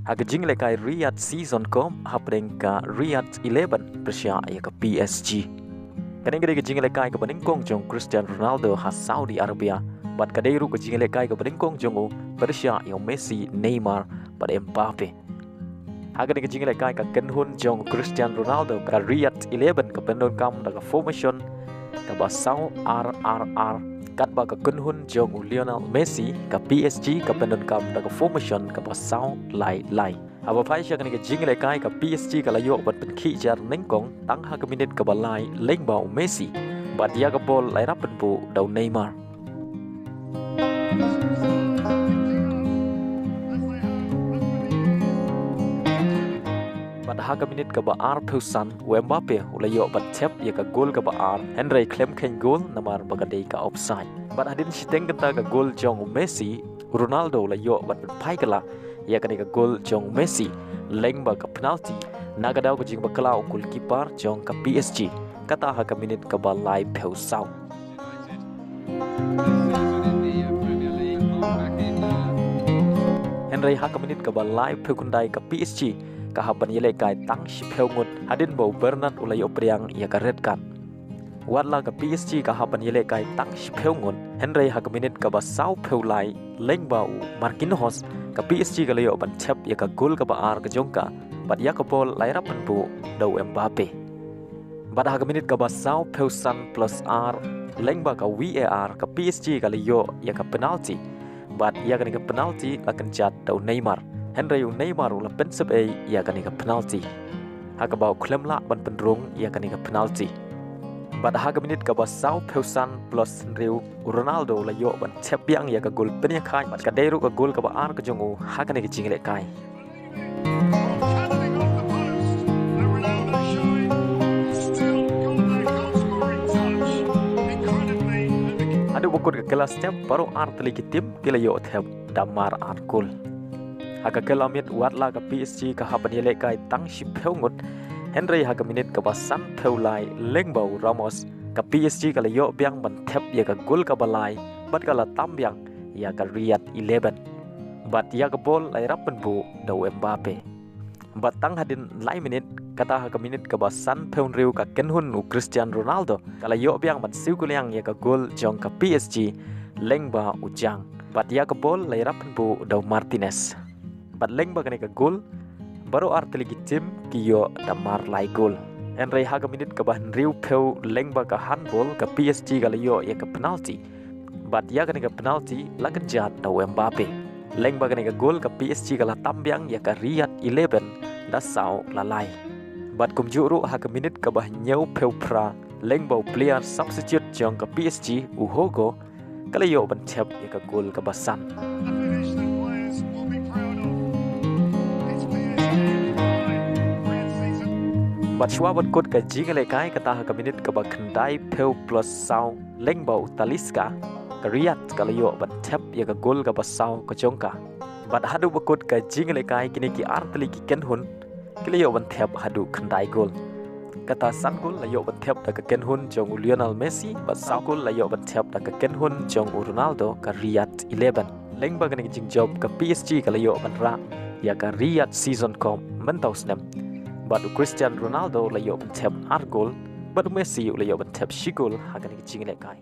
Hak jing lekai Riyadh season kom hapdeng ka Riyadh 11 Persia ya ka PSG. Kadang kadang jing lekai ka beningkong jong Cristiano Ronaldo ha Saudi Arabia. Bat kadai ru ka jing lekai ka beningkong jong Persia ya Messi, Neymar, pada Mbappe. Hak kadang jing lekai ka kenhun jong Cristiano Ronaldo ka Riyadh 11 ka pendon kam da ka formation ka basau RRR kat ba ka kenhun jong Lionel Messi ka PSG ka pendon kam da ka formation ka basau lai. Aba pai sya kan ka jing lekai ka PSG ka layo bat pen khi jar nengkong tang ha ka minit ka balai leng bau Messi bat dia ka bol lai rapen bu dau Neymar. Bat ha ka minit ka ba ar phusan Mbappe ulayo bat tep ya ka gol ka ba ar Henry klem ken gol namar bagadei ka offside. Bat hadin siteng kenta ka gol jong Messi Ronaldo layo bat pai kala ya kan ka gol jong Messi leng ba ka penalti naga daw ka jing ba kala goalkeeper jong ka PSG kata ha ka minit ka ba live phusau. Henry ha ka minit ka ba live phukundai ka PSG ka haban yele kai tang shi pheungut hadin bo Bernard ulayo priang ya ka red card. Watla ka PSG ka haban yele kai tang shi pheungut Henry ha ka minit ka ba sau pheulai leng ba Marquinhos ka PSG ka layo ban chep ya ka gol ka ba ar ka jongka bat ya ka bol lai rapan bu dau Mbappe. Bat ha ka minit ka ba sau pheusan plus r leng ba ka VAR ka PSG ka layo ya ka penalti bat ya ka ni ka penalti akan jat dau Neymar. Henry Neymar ula pensep ya kan ka penalti. Ha ka bau klemla ban pendrung ya kan ka penalti. Bat ha ka minit ka ba sau pheusan plus Riu Ronaldo la yo ban chep yang ya ka gol penya khai bat ka deiru ka gol ka ba ar ka jongu ha ka ni ka jingle kai. Adu bukut ka kelas step baru ar teli kitim kila yo thep damar ar gol. Haka kelamit watla ka PSG ka haban yele kai tang shi pheungut Henry haka minit ka basan pheulai lengbau Ramos ka PSG ka layo biang ban thep ya ka gol ka balai bat ka la tambyang ya ka Riyadh 11 bat ya ka bol lai rapen bu dau Mbappe bat tang hadin lai minit kata haka minit ka basan pheun riu ka kenhun u Cristiano Ronaldo ka layo biang ban siu kuliang ya ka gol jong ka PSG lengba ujang bat ya ka bol lai rapen bu dau Martinez. Bat leng ba ka gol baru arti legitim kiyo damar lai gol. Henry ha ka minit ka bah riu peu leng ba ka handball ka PSG ka layo ya ka penalti. Bat ya ka penalti lagan jat dau Mbappe. Leng ba ka gol ka PSG ka la tambyang ya ka Riyadh 11 da sau lalai. Bat kum juru ha ka minit ka bah nyau peu pra leng ba player substitute jong ka PSG Uhogo ka layo ban thep ya ka gol ka basan. Bat shwa bat kot ka jing lekai kata ha ka minit ka ba khandai peu plus sau leng bau Talisca ka Riyadh ka layo bat thep ya ka gol ka ba sau ka jongka. Bat hadu bakot ka jing lekai kini ki artli ki kenhun ki layo ban thep hadu khandai gol. Kata san gol layo ban thep da ka kenhun jong Lionel Messi bat sau gol layo ban thep da ka kenhun jong Ronaldo ka Riyadh 11. Leng ba kini jing job ka PSG ka layo ban ra ya ka Riyadh season kom mentau snem. Bat Cristiano Ronaldo layo ban thep ar gol bat Messi layo ban thep shigol ha kan ki jing lekai.